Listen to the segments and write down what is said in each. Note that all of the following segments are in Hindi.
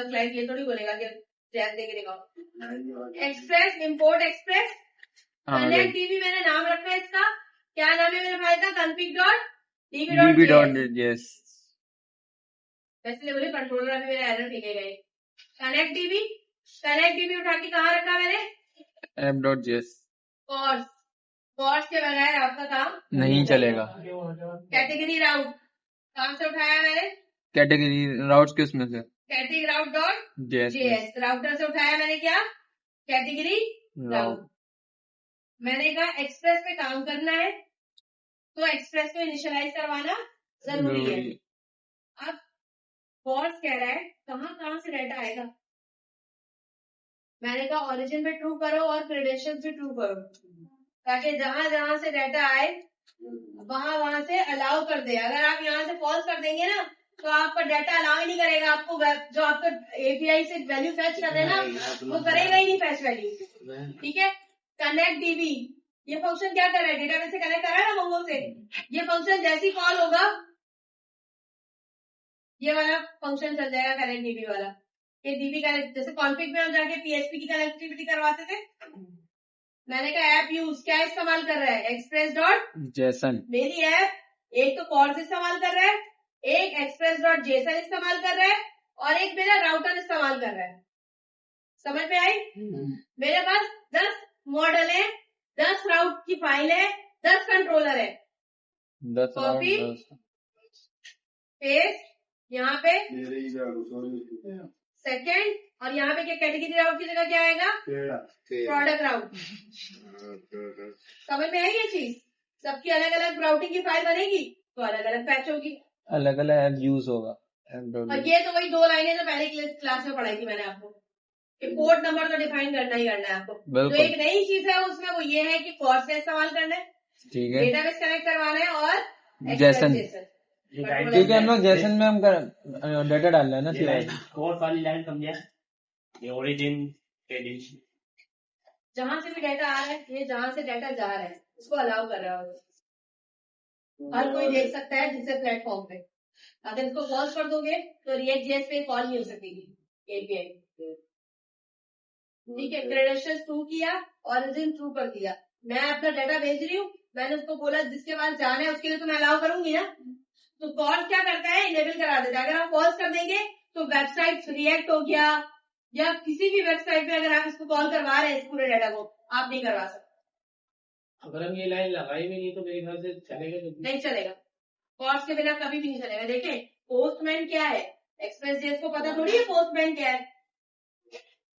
क्लाइंट ये थोड़ी बोलेगा कि चेक दे के दिखाओ। Express import express connect dB मैंने नाम रखा है इसका, क्या नाम है मेरे भाई का? config dot db.js। वैसे बोले कंट्रोलर अभी मेरा एरर ठीक है गए। कनेक्ट डीबी उठा के कहाँ रखा मैंने? app.js। कॉर्स के बगैर आपका काम नहीं चलेगा। कैटेगरी राउट कहाँ से उठाया मैंने? कैटेगरी राउट्स किस में से? कैटेगरी राउट डॉट जेएस राउटर से उठाया मैंने क्या? कैटेगरी राउट। मैंने कहा एक्सप्रेस पे काम करना है तो एक्सप्रेस को इनिशियलाइज करवाना जरूरी है। अब कॉर्स कह रहा है कहाँ से डाटा आएगा? मैंने कहा ओरिजिन पे ट्रू करो और क्रेडेंशियल्स भी ट्रू करो, ताकि जहां से डाटा आए वहां से अलाउ कर दे। अगर आप यहाँ से फॉल्स कर देंगे ना तो आपका डाटा अलाउ ही नहीं करेगा। आपको जो आपका एपीआई से वैल्यू फैच कर रहे हैं ना वो करेगा ही नहीं फैच वैल्यू। ठीक है। कनेक्ट डीबी ये फंक्शन क्या कर रहा है? डेटाबेस से कनेक्ट कर रहा है ना मंगो से। ये फंक्शन जैसी कॉल होगा ये वाला फंक्शन चल जाएगा कनेक्ट डीबी वाला। ये डीबी कनेक्ट जैसे कॉन्फिग में हम जाके पीएचपी की कनेक्टिविटी करवाते थे। मैंने कहा ऐप यूज क्या इस्तेमाल कर रहा है? Express dot JSON. मेरी ऐप एक तो कॉर्स इस्तेमाल कर रहा है, एक एक्सप्रेस डॉट जेसन इस्तेमाल कर रहा है और एक मेरा राउटर इस्तेमाल कर रहा है। समझ में आई? मेरे पास 10 मॉडल है, 10 राउट की फाइल है, 10 कंट्रोलर है। कॉपी पेस्ट यहाँ पे सेकेंड और यहाँ पे क्या कैटेगरी राउट की जगह क्या आएगा? प्रोडक्ट राउट। समझ में आई ये चीज? सबकी अलग अलग राउटिंग की फाइल बनेगी तो अलग अलग पैच होगी, अलग अलग यूज होगा। और ये तो वही 2 लाइनें जो पहले क्लास में पढ़ाई थी मैंने आपको कि पोर्ट नंबर तो डिफाइन करना ही करना है आपको। तो एक नई चीज है उसमें वो ये है कि कॉर्स का इस्तेमाल करना है, ठीक है, डेटाबेस कनेक्ट करवाना है और जेसन। ठीक है, हम लोग जेसन में हम डाटा डाल रहे हैं ना सिवाय कॉर्स वाली लाइन समझे? ये ओरिजिन क्रेडेंशियल जहां से भी डाटा आ रहा है, ये जहां से डाटा जा रहा है उसको अलाउ कर रहा है। हर कोई देख सकता है जिससे प्लेटफॉर्म पे। अगर इसको कॉल कर दोगे तो रिएक्ट जेएस पे कॉल नहीं हो सकेगी एपीआई। ठीक है। क्रेडेंशियल्स ट्रू किया, ओरिजिन ट्रू कर दिया। मैं अपना डाटा भेज रही हूँ, मैंने उसको बोला जिसके पास जाना है उसके लिए तो मैं अलाउ करूंगी ना। तो कॉल क्या करता है? इनेबल करा देता है। अगर आप कॉल कर देंगे तो वेबसाइट रिएक्ट हो गया या किसी भी वेबसाइट पे अगर आप इसको कॉल करवा रहे हैं इस पूरे डाटा को, आप नहीं करवा सकते। अगर हम ये लाइन लगाई भी नहीं तो मेरे ख्याल से चलेगा नहीं चलेगा। कॉल्स के बिना कभी भी नहीं चलेगा। देखें पोस्टमैन क्या है, एक्सप्रेस जेएस को पता थोड़ी है पोस्टमैन क्या है?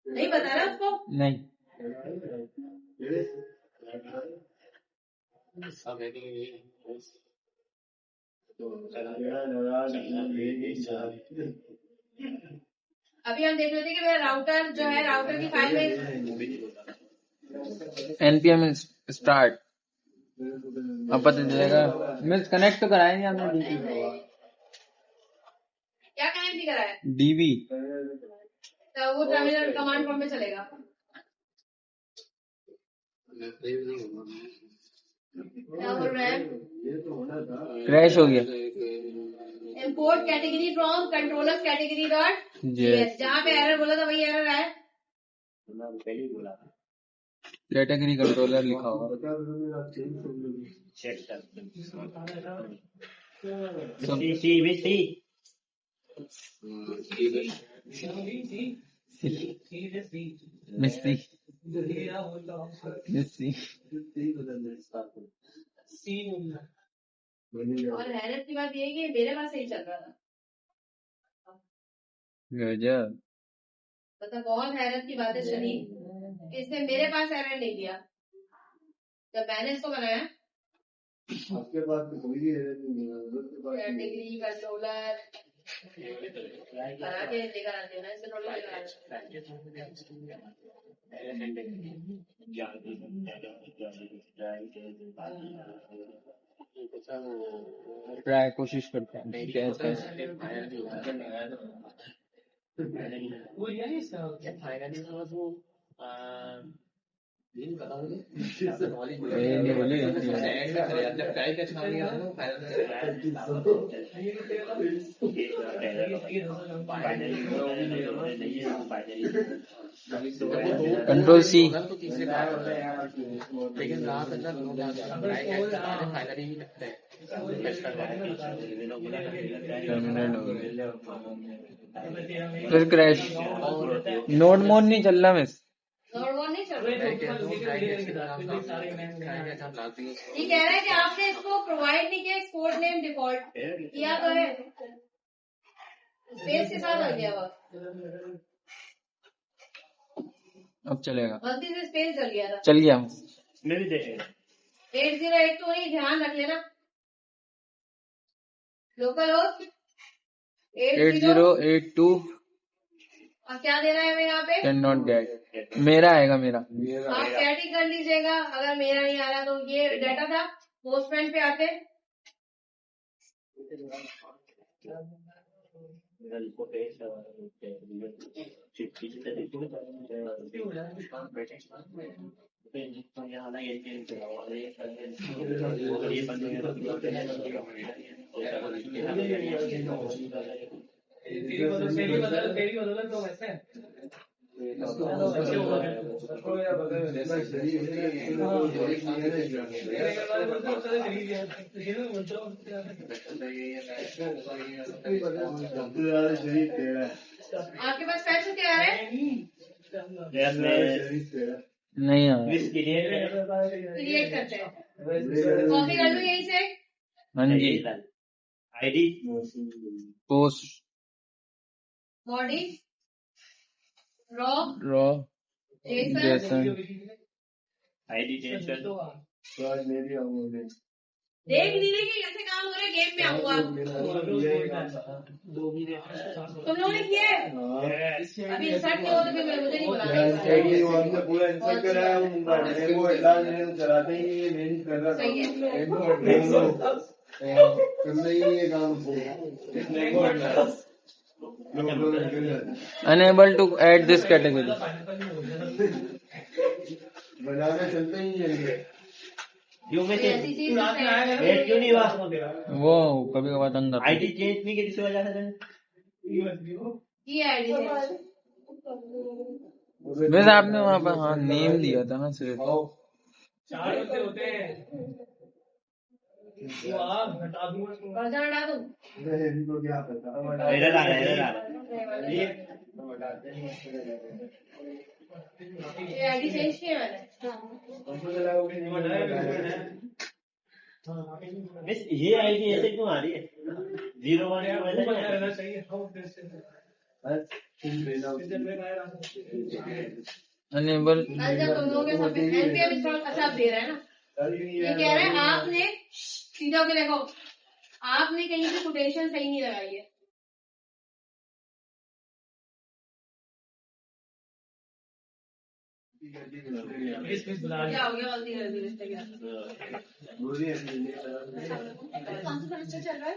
नहीं पता ना उसको? नहीं। अभी हम देख रहे थे कि मेरा राउटर जो है राउटर की फाइल में npm स्टार्ट अब पता चलेगा। मीन्स कनेक्ट तो कराएंगे हमने क्या कनेक्ट नहीं कराया? डीबी तो वो टर्मिनल कमांड प्रॉम्प्ट में चलेगा। क्या बोल रहे हैं? क्रैश हो गया। Import category from controller category dot JS. जहाँ पे एरर बोला था वही एरर है। कैटेगरी कंट्रोलर लिखा होगा। और हैरत की बात ये है कि मेरे पास सही चल रहा था। गजब। मतलब बहुत हैरत की बात है शनी, इसने मेरे पास एरर नहीं दिया जब मैंने इसको बनाया। आपके पास तो कोई एरर नहीं है। कैटेगरी कंट्रोलर करा के लेकर आते हो ना, इससे थोड़ी ट्राई कोशिश करते हैं कैसे कंट्रोल सी। लेकिन वहाँ पे सर फाइनली ही लगता है। फिर क्रैश। नोड मोड नहीं चल रहा मिस। नोड मोड नहीं चल रहा। ये ये कह रहा है कि आपने इसको प्रोवाइड नहीं किया एक्सपोर्ट नेम डिफॉल्ट किया तो है, स्पेस के साथ आ गया वो, अब चलेगा। गलती से स्पेस चल गया था। चल गया। मैं भी देखेगा 8082 नहीं, ध्यान रख लेना। लोकल होस्ट 8082 और क्या दे रहा है हमें यहाँ पे? Can not gate. मेरा आएगा मेरा। आप कैटिंग कर लीजिएगा, अगर मेरा नहीं आ रहा तो ये डाटा था। पोस्टमैन पे आते आपके पास पैसे क्या आ रहे हैं? नहीं यार क्रिएट करते हैं, कॉपी कर लूँ यहीं से। हाँ जी। ID post body raw raw JSON JSON. ID change कर दो। देख लीजिए कि कैसे काम हो रहा है। गेम में आऊंगा, तुम लोगों ने किया है अभी इंसर्ट किया हो तो फिर मुझे नहीं बुलाना। पूरा इंसर्ट कराया हूँ, वो इलाज चलाते ही मेहनत कर रहा सही है। करना ही ये काम unable to add this category. बनाना चलता ही है। क्यों में ऐसी चीज रेट क्यों नहीं हुआ? वो कभी कभार अंदर आईडी चेंज नहीं की किसी वजह से। ये आईडी है। वैसे आपने वहाँ पर हाँ नेम दिया था ना सिर्फ। वर्जन हटा दूं? इनको क्या पता। एरर आ रहा है, एरर आ रहा है। ये आईडी चेंज किया मैंने। मिस ये आईडी ऐसे क्यों आ रही है? 01 अनेबल जब तुम लोगों के सब एनपीएम इंस्टॉल अच्छा आप दे रहे हैं ना। ये कह रहे हैं आपने सीधा के देखो, आपने कहीं से कोटेशन सही नहीं लगाई है। क्या हो गया? गलती कर दी रिश्ते के। कौन सा सेमेस्टर चल रहा है?